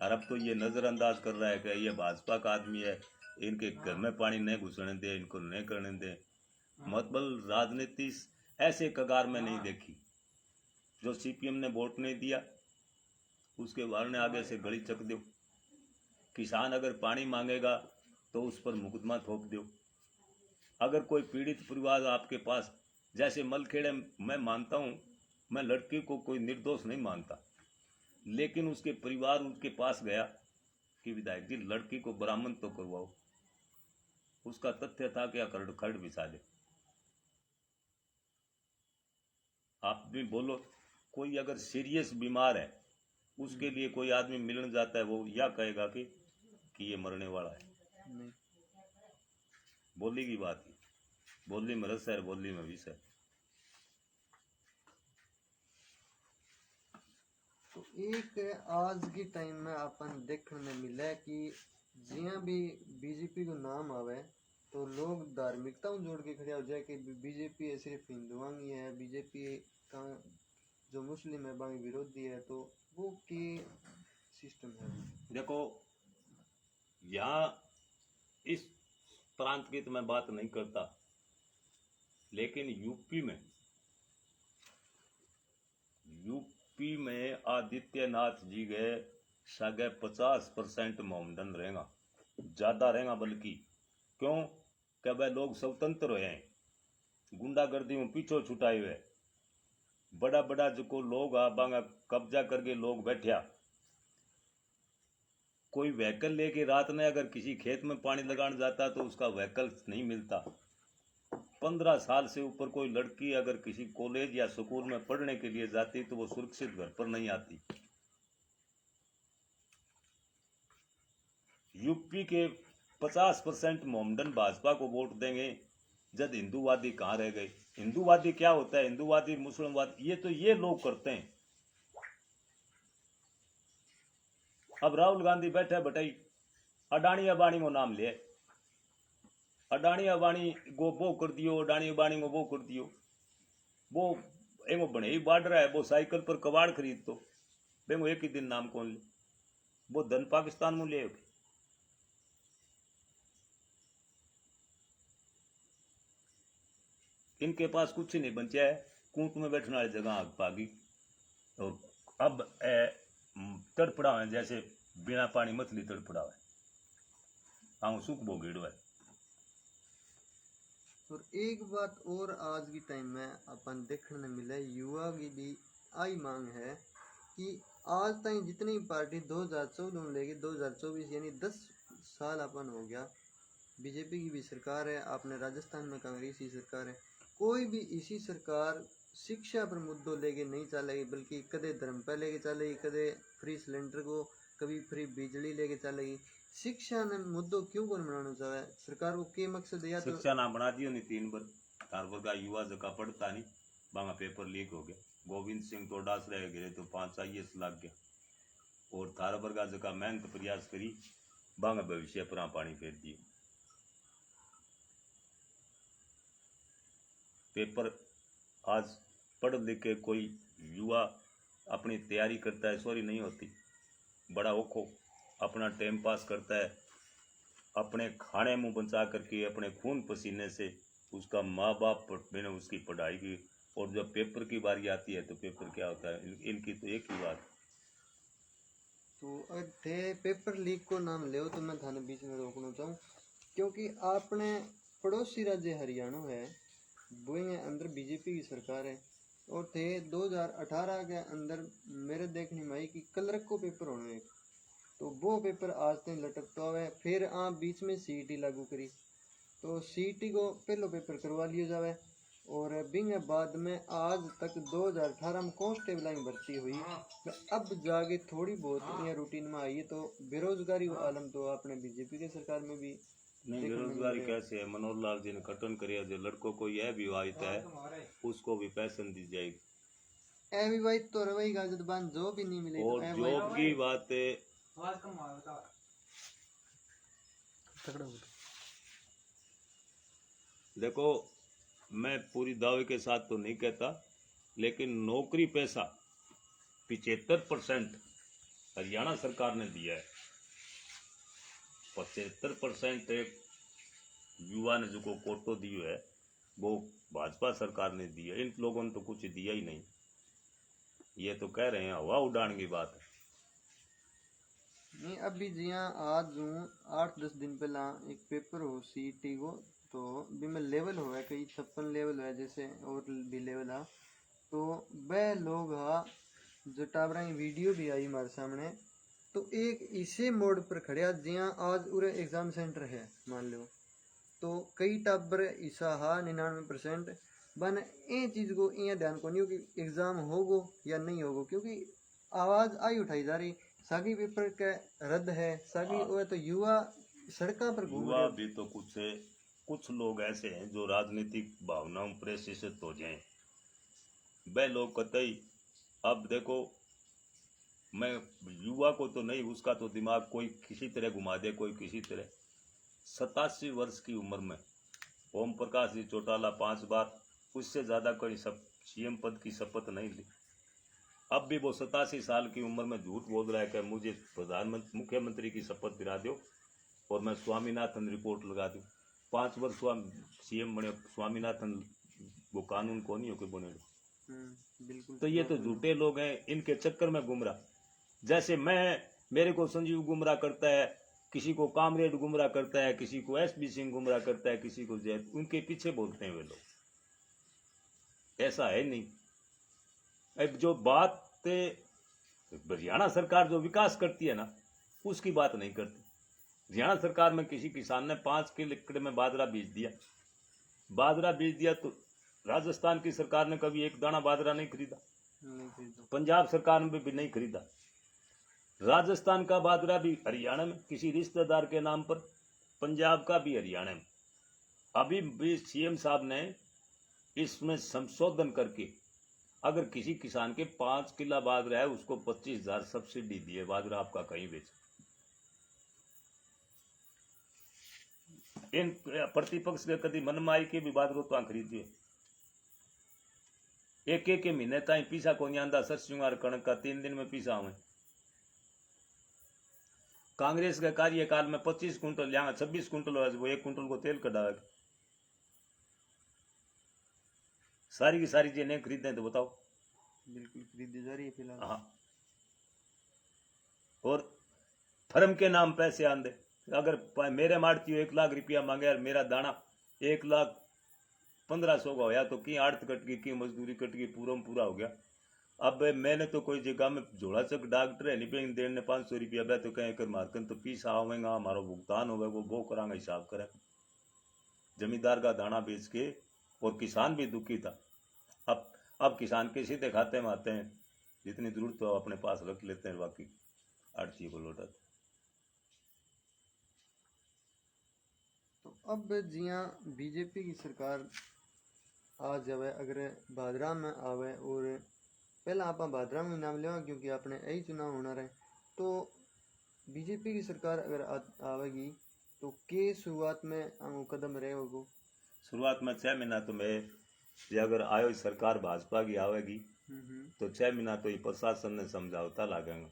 और अब तो ये नजरअंदाज कर रहा है कि ये भाजपा का आदमी है, इनके घर में पानी नहीं घुसने दे, इनको नहीं करने दे। मतलब राजनीति ऐसे कगार में नहीं देखी। जो सीपीएम ने वोट नहीं दिया उसके बाद ने आगे से गली चक दो, किसान अगर पानी मांगेगा तो उस पर मुकदमा थोप दो। अगर कोई पीड़ित परिवार आपके पास, जैसे मलखेड़े मैं मानता हूं, मैं लड़की को कोई निर्दोष नहीं मानता, लेकिन उसके परिवार उसके पास गया कि विधायक जी लड़की को बरामद तो करवाओ, उसका तथ्य था कि खड़ बिछा दे। आप भी बोलो कोई अगर सीरियस बीमार है उसके लिए कोई आदमी मिलने जाता है वो या कहेगा कि ये मरने वाला है। नहीं। बोली की बात है, बोली में रस है, बोली में विष है। तो एक आज के टाइम में अपन देखने में मिला है कि जिया भी बीजेपी को नाम आवे तो लोग धार्मिकता जोड़ के खड़े हो जाए कि बीजेपी है सिर्फ हिंदुओं की है, बीजेपी का जो मुस्लिम है बाकी विरोधी है, तो वो की सिस्टम है। देखो यहाँ इस प्रांत की तो मैं बात नहीं करता, लेकिन यूपी में आदित्यनाथ जी गए सगे 50% मोमडन रहेगा, ज्यादा रहेगा, बल्कि क्यों कि वह लोग स्वतंत्र हुए हैं, गुंडागर्दी में पीछे छुटाए हुए, बड़ा बड़ा जो को लोग आ बांगा कब्जा करके लोग बैठा, कोई व्हीकल लेके रात में अगर किसी खेत में पानी लगाने जाता तो उसका व्हीकल नहीं मिलता। 15 साल से ऊपर कोई लड़की अगर किसी कॉलेज या स्कूल में पढ़ने के लिए जाती तो वो सुरक्षित घर पर नहीं आती। यूपी के 50% मोमडन भाजपा को वोट देंगे, जब हिंदूवादी कहाँ रह गए? हिंदूवादी क्या होता है? हिंदूवादी मुस्लिमवादी ये लोग करते हैं। अब राहुल गांधी बैठे बटाई अडानी अबानी को नाम ले, अडानी अबानी को वो कर दियो, अडानी अबानी को वो कर दियो। वो एगो बने ही बाढ़ रहा है, वो साइकिल पर कबाड़ खरीद तो बेंगो एक ही दिन नाम कौन ले? वो धन पाकिस्तान में ले। इनके पास कुछ नहीं बचा है, कूट में बैठने वाली जगह आग पागी। और अब तड़पड़ा है जैसे बिना पानी मछली तड़पड़ा है, हाँ सुख भोगेड़ो है। और एक बात और आज की टाइम में अपन देखने मिले, युवा की भी आई मांग है कि आज तक जितनी पार्टी 2014 में लेके 2024 यानी 10 साल अपन हो गया, बीजेपी की भी सरकार है, आपने राजस्थान में कांग्रेस की सरकार है, कोई भी इसी सरकार शिक्षा पर मुद्दों लेके नहीं चलेगी, बल्कि कदे धर्म पर लेके चलेगी, कदे फ्री सिलेंडर को, कभी फ्री बिजली लेके चलेगी। शिक्षा ने मुद्दों क्यों कौन बनाना चाहे सरकार को? के मकसद या तो शिक्षा ना बना दियो नहीं 3 बार थार वर्ग का युवा जका पढ़ता नहीं, बांगा पेपर लीक हो गया। गोविंद सिंह तो डास रह गए तो 5 IAS लग गया। और थार वर्ग का जका मेहनत प्रयास करी, बांगा भविष्य पर पानी फेर दिए। पेपर आज पढ़ लिख के कोई युवा अपनी तैयारी करता है, सॉरी नहीं होती, बड़ा ओखो अपना टाइम पास करता है, अपने खाने मुंह बचा करके अपने खून पसीने से उसका माँ बाप मैंने उसकी पढ़ाई की। और जब पेपर की बारी आती है तो पेपर क्या होता है, इनकी तो एक ही बात। तो अगर थे पेपर लीक को नाम ले तो मैं थाने बीच में रोकना चाहूँ, क्योंकि आपने पड़ोसी राज्य हरियाणा है, वो अंदर बीजेपी की सरकार है, और थे 2018 के अंदर मेरे देखने में आई कि क्लर्क को पेपर होने, तो वो पेपर आज तक लटकता हुआ है। फिर आप बीच में CET लागू करी, तो CET को पहलो पेपर करवा लिया जावे, और बिंग बाद में आज तक 2018 में कांस्टेबल की भर्ती हुई, अब जाके थोड़ी बहुत ये रूटीन में आई है। तो बेरोजगारी का आलम तो आपने बीजेपी की सरकार में भी नहीं, देखने को बेरोजगारी मिल रहा है। कैसे है? मनोहर लाल जी ने कटन करिया, जो लड़कों को यह विवाहित है उसको भी पेंशन दी जाएगी। अविवाहित तो रहेगा जब बान जॉब ही नहीं मिले तो और जॉब की बात है, देखो मैं पूरी दावे के साथ तो नहीं कहता, लेकिन नौकरी पैसा 75% हरियाणा सरकार ने दिया है। 75% एक युवा ने जो को कोटो दियो है वो भाजपा सरकार ने दिया। इन लोगों ने तो कुछ दिया ही नहीं, ये तो कह रहे हैं हवा उड़ाने की बात है। नहीं, अभी जिया आज हूँ 8-10 दिन पहला एक पेपर हो CET को, तो भी में लेवल हुआ है, कई 56 लेवल है जैसे और भी लेवल है, तो वह लोग हा जो टाबरा की वीडियो भी आई हमारे सामने, तो एक इसे मोड पर खड़िया जिया आज उरे एग्जाम सेंटर है मान लो, तो कई टाबर ऐसा हा 99% बन ये चीज को ये ध्यान को नहीं हो कि एग्जाम होगो या नहीं होगो, क्योंकि आवाज आई उठाई जा रही सागी पेपर का रद्द है, सागी वो तो युवा सड़कों पर घूम युवा रहे। भी तो कुछ लोग ऐसे हैं जो राजनीतिक भावनाओं प्रेषित हो जाएं, वह लोग कतई। अब देखो मैं युवा को तो नहीं, उसका तो दिमाग कोई किसी तरह घुमा दे, कोई किसी तरह। 87 वर्ष की उम्र में ओम प्रकाश जी चौटाला 5 बार, उससे ज्यादा कोई CM पद की शपथ नहीं ली। अब भी वो 87 साल की उम्र में झूठ बोल रहा है कि मुझे प्रधानमंत्री मुख्यमंत्री की शपथ दिला दो और मैं स्वामीनाथन रिपोर्ट लगा दूं। 5 वर्ष CM बने स्वामीनाथन, वो कानून को नहीं हो के बने। बिल्कुल। तो ये तो झूठे लोग हैं, इनके चक्कर में गुमराह। जैसे मेरे को संजीव गुमराह करता है, किसी को कामरेड गुमराह करता है, किसी को SB सिंह गुमराह करता है, किसी को जय, उनके पीछे बोलते हैं वे लोग। ऐसा है नहीं। अब जो बात हरियाणा सरकार जो विकास करती है ना, उसकी बात नहीं करती। हरियाणा सरकार में किसी किसान ने 5 एकड़ में बाजरा बीज दिया तो राजस्थान की सरकार ने कभी एक दाना बाजरा नहीं खरीदा, नहीं खरीदा। पंजाब सरकार ने भी नहीं खरीदा। राजस्थान का बाजरा भी हरियाणा में किसी रिश्तेदार के नाम पर, पंजाब का भी हरियाणा में। अभी भी सीएम साहब ने इसमें संशोधन करके अगर किसी किसान के 5 किला बाजरा है उसको 25,000 सब्सिडी दी है, बाजरा आपका कहीं बेच। इन प्रतिपक्ष के कभी मन में आई के भी बाजरो तो खरीदिए। एक महीने ताई पीसा को आंदा सरसिंगार कणक का 3 दिन में पीसा हुए। कांग्रेस के कार्यकाल में 25 कुंटल यहाँ 26 कुंटल हो, वो 1 कुंटल को तेल कटावे। सारी की सारी चीजें नहीं खरीदे तो बताओ। बिल्कुल खरीदी जा रही है फिलहाल। हाँ, और फर्म के नाम पैसे आंदे। अगर मेरे मारती 1 लाख रुपया मांगे और मेरा दाना 1,15,100 का होया तो की आड़त कट गई, की मजदूरी कट गई, पूरा हो गया। अब मैंने तो कोई जगह में झोला चक डॉक्टर है नहीं देने 500 रुपया तो कहें कर मारकन तो पीस आवेगा, हमारा भुगतान होगा वो करांगा, हिसाब करे। जमींदार का दाना बेच के और किसान भी दुखी था। अब किसान के सीधे खाते में आते हैं, जितनी जरूरत हो अपने पास रख लेते हैं, बाकी आड़ती को लौटाते। तो अब जियां बीजेपी की सरकार आ जावे, अगर भादरा में आवे, और पहला आप भादरा में नाम लेवा क्योंकि आपने यही चुनाव होना रहे, तो बीजेपी की सरकार अगर आवेगी तो के शुरुआत में आंगो कदम रहेगो? शुरुआत में 6 महीना तो मैं ये अगर आयो सरकार भाजपा की आवेगी तो 6 महीना तो ये प्रशासन ने समझौता लागेगा।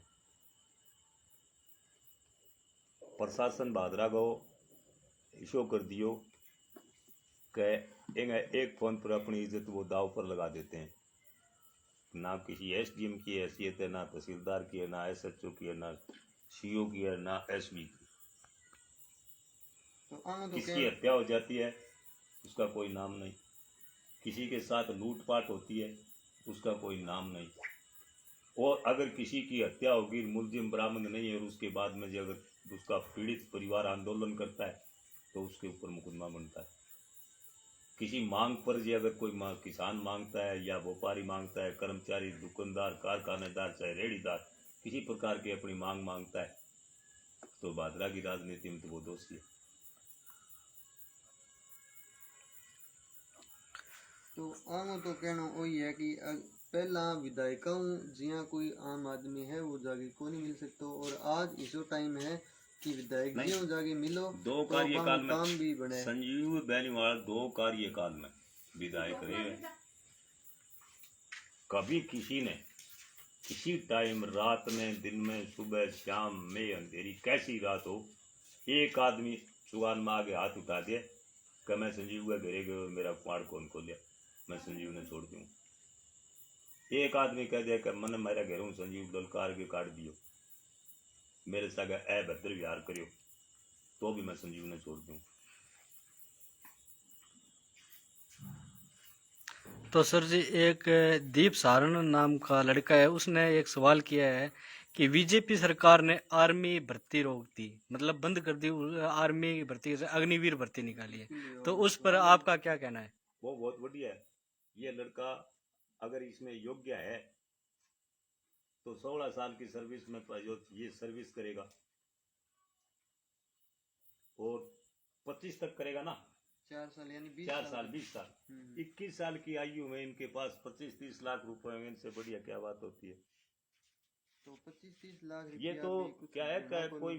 प्रशासन भादरा को इशो कर दियो कि एक फोन पर अपनी इज्जत वो दाव पर लगा देते हैं। ना किसी एसडीएम की हैसियत है, ना तहसीलदार की है, ना एसएचओ की है, ना सीओ की है, ना एसबी की। तो किसी हत्या हो जाती है उसका कोई नाम नहीं, किसी के साथ लूटपाट होती है उसका कोई नाम नहीं, और अगर किसी की हत्या होगी मुलजिम बरामद नहीं है और उसके बाद में जो अगर उसका पीड़ित परिवार आंदोलन करता है तो उसके ऊपर मुकदमा बनता है। किसी मांग पर जो अगर कोई किसान मांगता है या व्यापारी मांगता है, कर्मचारी, दुकानदार, कारखानेदार, चाहे रेहड़ीदार किसी प्रकार की अपनी मांग मांगता है तो भादरा की राजनीति में तो वो दोषी है। तो आमो तो कहना वही है कि पहला विधायकों जिया कोई आम आदमी है वो जाके को नहीं मिल सकता, और आज इसो टाइम है कि विधायक नहीं, जियो जाके मिलो 2 तो कार्यकाल में काम भी बने। संजीव बेनीवाल 2 कार्यकाल में विधायक रहे। कभी किसी ने किसी टाइम रात में, दिन में, सुबह, शाम में, अंधेरी कैसी रात हो, एक आदमी चुगान में आगे हाथ उठा दिया कि मैं संजीव का घेरे गए मेरा कुआड़ कौन खोलिया, मैं संजीव ने छोड़ दूँ। एक आदमी कह दिया कि मैंने मेरा घेरू संजीव दलकार के काट दियो, मेरे साथ अभद्र व्यवहार करियो तो भी मैं संजीव ने छोड़ दूँ। तो सर जी, एक दीप सारण नाम का लड़का है, उसने एक सवाल किया है कि बीजेपी सरकार ने आर्मी भर्ती रोक दी, मतलब बंद कर दी आर्मी की भर्ती, अग्निवीर भर्ती निकाली है, तो उस पर आपका क्या कहना है? वो बहुत बढ़िया है। ये लड़का अगर इसमें योग्य है तो 16 साल की सर्विस में जो ये सर्विस करेगा और 25 तक करेगा ना, 4 साल यानी 4 साल 20 साल, 21 साल की आयु में इनके पास 25-30 लाख रुपए में, इनसे बढ़िया क्या बात होती है। तो 25-30 लाख ये तो क्या है कि कोई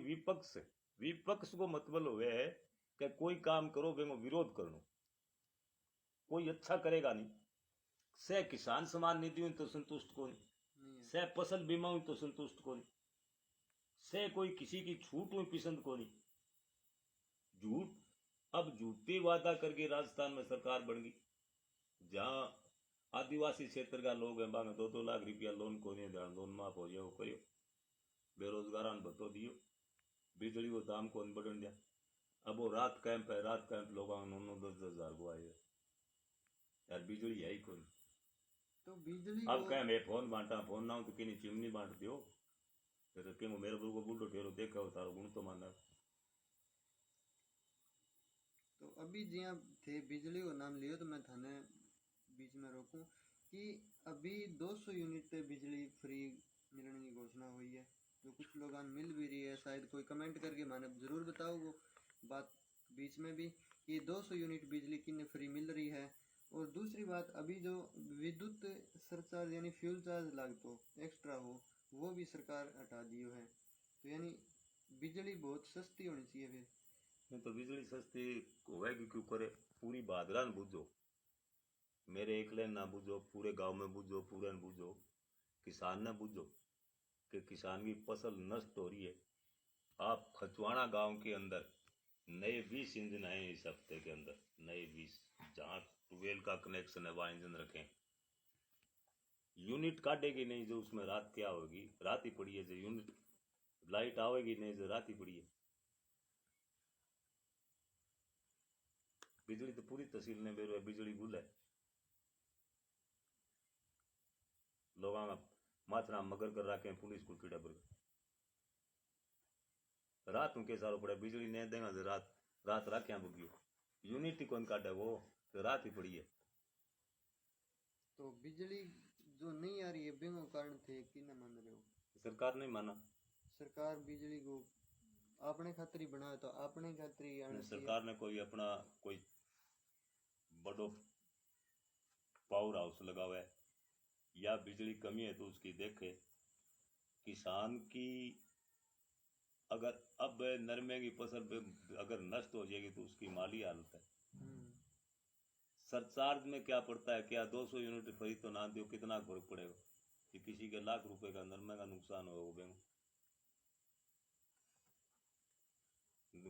विपक्ष को मतलब हुए है कि कोई काम करो वेगो विरोध करनो, कोई अच्छा करेगा नहीं। से किसान सम्मान निधि हुई तो संतुष्ट को नहीं, से फसल बीमा हुई तो संतुष्ट को नहीं, से कोई किसी की छूट हुई पसंद को नहीं। झूठ, अब झूठी वादा करके राजस्थान में सरकार बन गई, जहां आदिवासी क्षेत्र का लोग है बांगे 2-2 लाख रुपया लोन को नहीं देना, लोन माफ हो जाए वो करियो, बेरोजगार भत्तो दियो, बिजली को दाम को बढ़न दिया। अब वो रात कैंप है, रात कैंप लोग 9-9, 10-10 हजार को आए यार, बिजली है ही कौन। तो बिजली अब को कह मैं फोन बांटा फोन ना हो तो किन्हीं चिमनी बांट दियो फिर क्यों मेरे बरू को बुढ़ो ठेरो देखा हो तारो गुण तो माना तो अभी जिया थे बिजली को नाम लियो तो मैं थाने बीच में रोकूं कि अभी 200 यूनिट बिजली फ्री मिलने की घोषणा हुई है, जो कुछ लोग मिल भी रही है। शायद कोई कमेंट करके माने जरूर बताओ वो बात बीच में भी कि 200 यूनिट बिजली किन्ने फ्री मिल रही है। और दूसरी बात, अभी जो विद्युत सरचार्ज यानी फ्यूल चार्ज लागतो एक्स्ट्रा हो वो भी सरकार हटा दियो है। तो यानी बिजली बहुत सस्ती होनी चाहिए फिर। नहीं तो बिजली सस्ती होगी क्यों करे पूरी बादरा न बुझो मेरे एकले ना बुझो पूरे गांव में बुझो पूरे न बुझो किसान न बुझो कि किसान की फसल नष्ट हो रही है। आप खचवाड़ा गांव के अंदर नए 20 इंजन आए इस हफ्ते के अंदर नए 20 जहां ट्यूबवेल का कनेक्शन है वहां इंजन रखें यूनिट काटेगी नहीं जो उसमें रात क्या होगी रात ही पड़ी है जो यूनिट लाइट आवेगी नहीं जो रात ही पड़ी है। बिजली तो पूरी तहसील ने बेरो है बिजली गुल है लोग माथरा मगर कर रखे हैं पुलिस को कीड़ा पर रात में के सारो पड़ा बिजली नहीं देगा जो रात रात रख्या बुगियो यूनिट ही कौन काटे वो तो रात ही पड़ी है। तो बिजली जो नहीं आ रही है बिना कारण थे कि न मान रहे हो? सरकार ने माना सरकार बिजली को अपने खातिर ही बनाए तो अपने खातिर ही आना चाहिए। सरकार ने कोई अपना कोई बड़ो पावर हाउस लगावा है या बिजली कमी है तो उसकी देखे किसान की अगर अब नरमे की फसल अगर नष्ट हो जाएगी तो उसकी माली हालत है। सरचार्ज में क्या पड़ता है क्या 200 यूनिट फ्री तो ना दो कितना फर्क पड़ेगा कि किसी के लाख रुपए का नरमे का नुकसान होगा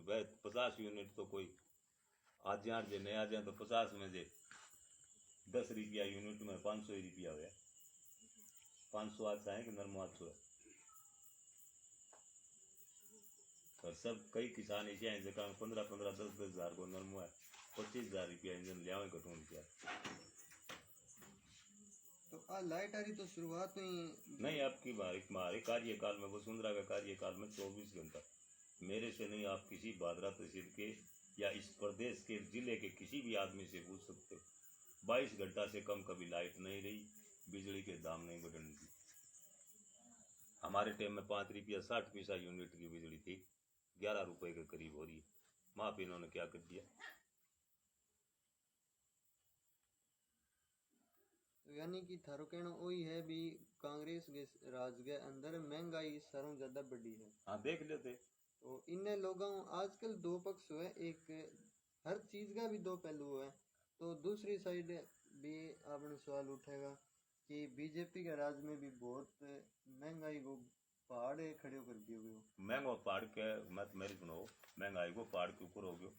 वह 50 यूनिट तो कोई आज यार जे नया जाए तो 50 में जे 10 रुपया यूनिट में 500 रुपया हुआ 500 आज है कि नरमो आज है और सब कई किसान ऐसे हैं जगह 15-15 10-10 हजार को नरमो है 25,000 रुपया इंजन लिया कटून किया। तो लाइट आ रही तो शुरुआत में नहीं आपकी हमारे कार्यकाल में वसुंधरा का कार्यकाल में 24 घंटा मेरे से नहीं आप किसी भादरा तहसील के या इस प्रदेश के जिले के किसी भी आदमी से पूछ सकते 22 घंटा से कम कभी लाइट नहीं रही बिजली के दाम नहीं बढ़ने दी। हमारे टाइम में 5 रुपया 60 पैसा यूनिट की बिजली थी 11 रुपए के करीब हो रही है माफ इन्होंने क्या कर दिया। यानी कि थारो कहना वही है भी कांग्रेस के राज के अंदर महंगाई सारों ज्यादा बढ़ी है। हाँ देख लेते तो इन लोगों आजकल दो पक्ष हुए एक हर चीज का भी दो पहलू है। तो दूसरी साइड भी आपने सवाल उठेगा कि बीजेपी के राज में भी बहुत महंगाई को पहाड़ खड़े कर दिए हुए हो। महंगो पहाड़ के मत मेरी सुनो महंगाई को पहाड़ के ऊपर हो गयो।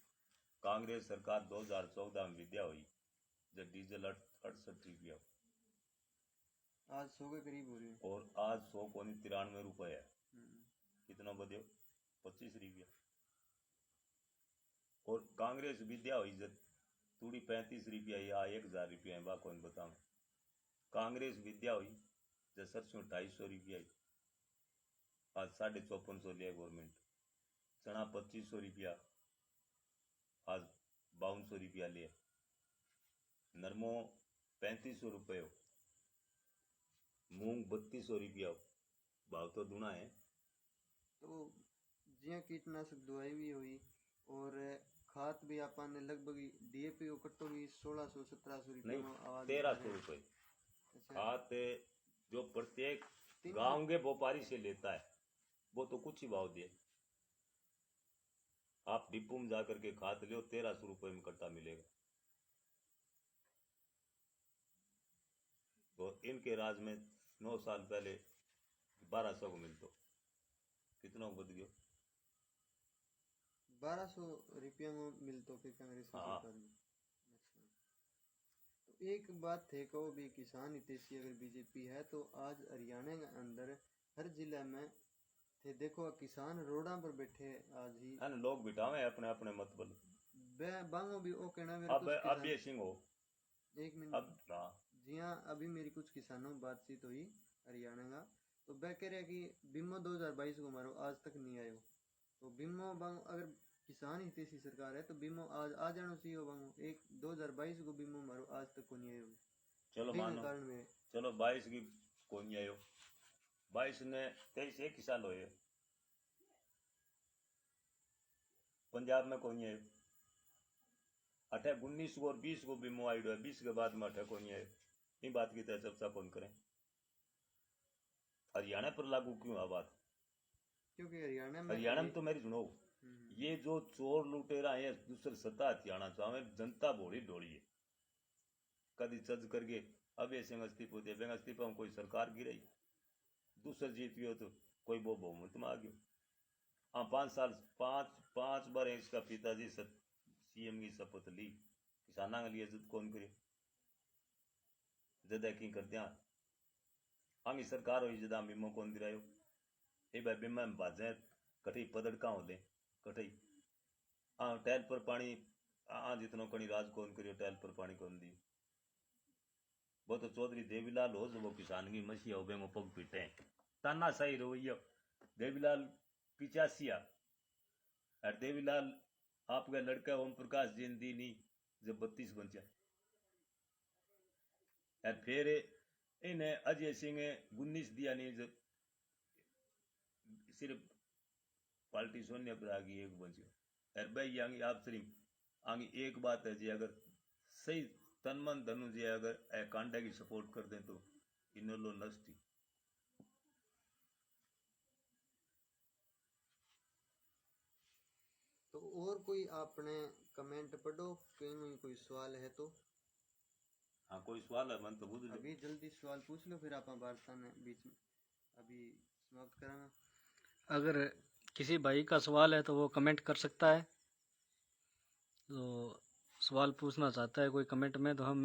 कांग्रेस सरकार 2014 में विद्या हुई जब डीजल 68 रुपया आज 100 के करीब हो रही है और आज 100 को 93 रुपए है कितना बदे 25 रुपया और कांग्रेस विद्या हुई जब थोड़ी 35 रुपया या 1,000 रुपया बा कौन बताऊं कांग्रेस विद्या हुई जब सरसों 250 रुपया आज 5450 लिया गवर्नमेंट चना 2500 रुपया आज 5200 रुपया लिया नरमो 3500 रुपये हो मूंग 3200 रुपया हो भाव तो दूना है। तो जिया कीटनाशक दवाई भी हुई और खाद भी अपन लगभग डीएपी को कट्टो भी 1600-1700 रुपये नहीं 1300 रुपये खाद जो प्रत्येक गांव के व्यापारी से लेता है वो तो कुछ ही भाव दिए आप डिपो में जाकर के खाद लो 1300 रुपये में कट्टा मिलेगा। तो इनके राज में 9 साल पहले 1200 को मिलतो कितना बद गयो 1200 रुपया में मिलतो फिर कांग्रेस की हाँ। सरकार में। अच्छा, तो एक बात थे कहो भी किसान हितैषी अगर बीजेपी है तो आज हरियाणा के अंदर हर जिले में थे देखो किसान रोडा पर बैठे आज ही है ना लोग बिठावे अपने अपने मतबल बांगो भी ओ कहना अब ये सिंह हो एक मिनट अब हाँ जी हाँ, अभी मेरी कुछ किसानों से बातचीत हुई हरियाणा का, तो वह कह रहे कि बीमो 2022 को मारो आज तक नहीं आयो। तो बीमो बांग अगर किसान हितैषी सरकार है तो बीमो आज आ जाना चाहिए बांगो, एक 2022 को बीमो मारो आज तक को नहीं आयो। चलो बिना मानो, कारण में चलो 22 की कोई नहीं आयो, 22 ने 23 एक ही साल होए, पंजाब में कोई नहीं आयो। अठे 19 को और 20 को बीमो आयो है, 20 के बाद में अठे कोई नहीं आयो। इन बात की तरह चर्चा कौन करें? हरियाणा पर लागू क्यों है बात? क्योंकि हरियाणा में तो मेरी सुनो, ये जो चोर लुटेरा है दूसरे सत्ता हथियाना चाहे जनता भोली ढोली है, कभी चज करके अब ऐसे इस्तीफो दे बेंग इस्तीफा में कोई सरकार गिराई, दूसरा जीत गयो तो कोई वो बहुमत में आ गयो। हाँ 5 साल पांच बार इसका पिताजी सीएम की शपथ ली, किसाना के लिए जुद कौन करे जदा की कर दिया। हम सरकार हो जदा बीमो कौन दिलायो, ए भाई बीमा में बाजे कठई पदड़ का होले कठई। हाँ टैल पर पानी जितनो कणी राज कौन करियो, टैल पर पानी कौन दियो। वो तो चौधरी देवीलाल हो जो वो किसान की मसीहा हो वो पग पीटे ताना सही रवैया। देवीलाल 85 और देवीलाल आपका लड़का ओम प्रकाश जिन दी नहीं जब 32 बचा, और फिर इन्हें अजय सिंह 19 दिया नहीं जब सिर्फ पार्टी सोनिया पर आ गई एक बचो। और भाई आगे आप सिर्फ आगे एक बात है जी, अगर सही तन मन धनु जी अगर कांडा की सपोर्ट कर दें तो इनलो नष्ट ही। तो और कोई आपने कमेंट पढ़ो, कहीं कोई सवाल है तो? हाँ कोई सवाल है मन तो बुझ लो। अभी जल्दी सवाल पूछ लो फिर आप वार्ता में बीच में अभी समाप्त करांगा। अगर किसी भाई का सवाल है तो वो कमेंट कर सकता है, तो सवाल पूछना चाहता है कोई कमेंट में तो हम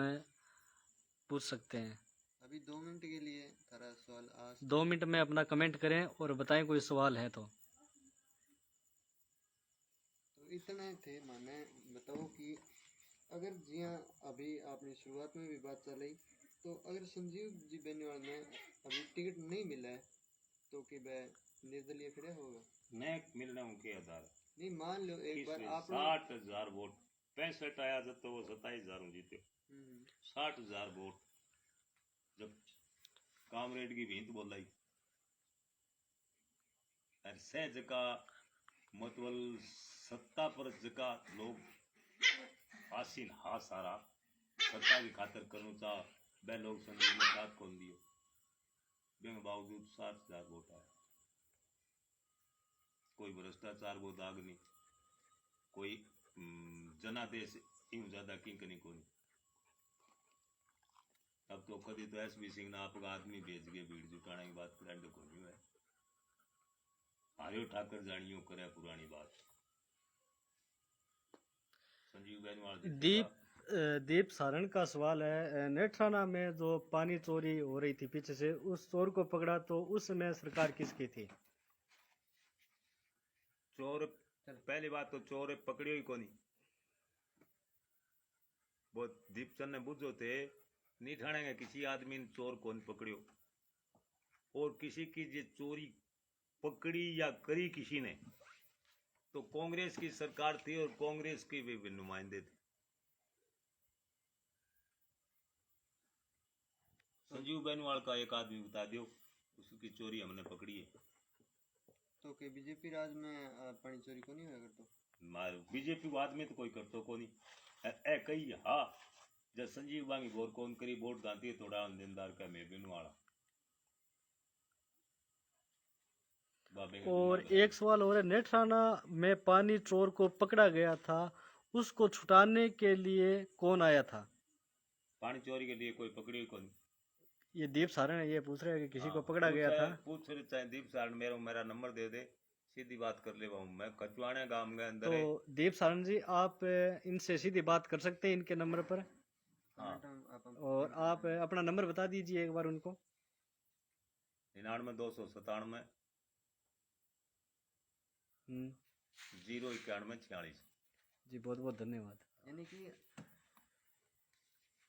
पूछ सकते हैं। अभी 2 मिनट के लिए तारा सवाल आज 2 मिनट में अपना कमेंट करें और बताएं कोई सवाल है तो। इतने थे माने बताओ कि अगर जी हाँ अभी आपने शुरुआत में भी बात चलाई, तो अगर संजीव जी बेनीवाल ने अभी टिकट नहीं मिला है तो कि वह निर्दलीय खड़े होगा? नहीं मिलने उनके आधार नहीं मान लो एक बार आप 60,000 वोट 65 आया जब तो वो 27,000 जीते। 60,000 वोट जब कामरेड की भींत बोलाई और सह जका मतलब सत्ता पर जका लोग आसीन हा सारा सत्ता की खातर करूँ चा वह लोग संजीव ने साथ कौन दियो, बेंग बावजूद 60,000 वोट आया। कोई भ्रष्टाचार वो दाग नहीं, कोई जनादेश यूं ज्यादा किंकनी को नहीं। अब तो कभी तो एसबी सिंह ने आपका आदमी भेज के भीड़ जुटाने की बात फ्रेंड को नहीं है, आर्यो ठाकर जानियो करे पुरानी बात। संजीव बेनीवाल दीप सारण का सवाल है, नेत्राना में जो पानी चोरी हो रही थी पीछे से, उस चोर को पकड़ा तो उस समय सरकार किसकी थी? चोर पहली बात तो चोर पकड़ियो ही कोनी, वो दीपचंद ने बुझो थे नहीं ठाणेंगे किसी आदमी ने चोर कौन पकड़ियो, और किसी की जो चोरी पकड़ी या करी किसी ने तो कांग्रेस की सरकार थी और कांग्रेस के भी नुमाइंदे थे। संजीव बेनीवाल का एक आदमी बता दियो उसकी चोरी हमने पकड़ी है। तो के बीजेपी राज में पानी चोरी को नहीं होगा तो बीजेपी आदमी तो कोई करतो को नहीं ए कही हाँ जब संजीव बांगी गौर कौन करी वोट गांधी है थोड़ा देनदार का मैं बेनीवाला। और एक सवाल और है, नेत्राना में पानी चोर को पकड़ा गया था, उसको छुटाने के लिए कौन आया था? पानी चोरी के लिए कोई पकड़ी कौन? ये दीप सारण ये पूछ रहे हैं कि किसी को पकड़ा गया था। पूछ रहे चाहे दीप सारण मेरा नंबर दे दे सीधी बात कर ले मैं कचुआने गांव के अंदर है। तो दीप सारण जी आप इनसे सीधी बात कर सकते हैं इनके नंबर पर। हाँ। और आप अपना नंबर बता दीजिए एक बार उनको। 99 297 091 46। जी बहुत बहुत धन्यवाद। यानी कि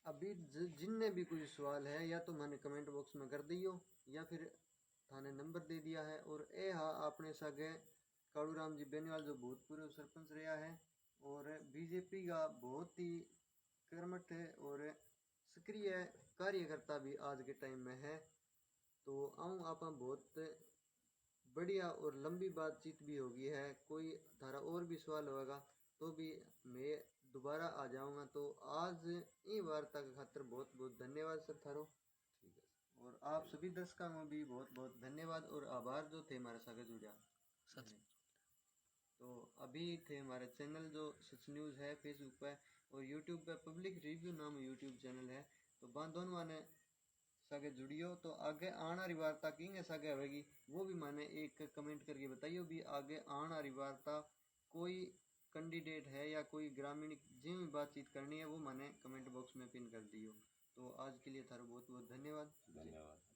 अभी जिनने भी कोई सवाल है या तो मैंने कमेंट बॉक्स में कर दियो या फिर थाने नंबर दे दिया है। और ए हाँ अपने सगे कालूराम जी बेनीवाल जो भूतपूर्व सरपंच रहा है और बीजेपी का बहुत ही कर्मठ और सक्रिय कार्यकर्ता भी आज के टाइम में है। तो आऊँ आप बहुत बढ़िया और लंबी बातचीत भी होगी है। कोई थारा और भी सवाल होगा तो भी मैं दोबारा आ जाऊंगा। तो आज ये वार्ता के खातिर बहुत बहुत धन्यवाद सर थारो। ठीक है। और आप सभी दर्शकों को भी बहुत बहुत धन्यवाद और आभार जो थे हमारे साथ जुड़ा। सच तो अभी थे हमारे चैनल जो सच न्यूज़ है फेसबुक पे और यूट्यूब पे पब्लिक रिव्यू नाम यूट्यूब चैनल है। तो दोनों माने सगे जुड़ियो। तो आगे आने वाली वार्ता किंगे सगे होगी वो भी मैंने एक कमेंट करके बताइयो भी। आगे आने वाली वार्ता कोई कैंडिडेट है या कोई ग्रामीण जिन भी बातचीत करनी है वो मैंने कमेंट बॉक्स में पिन कर दियो। तो आज के लिए थारो बहुत बहुत धन्यवाद। धन्यवाद।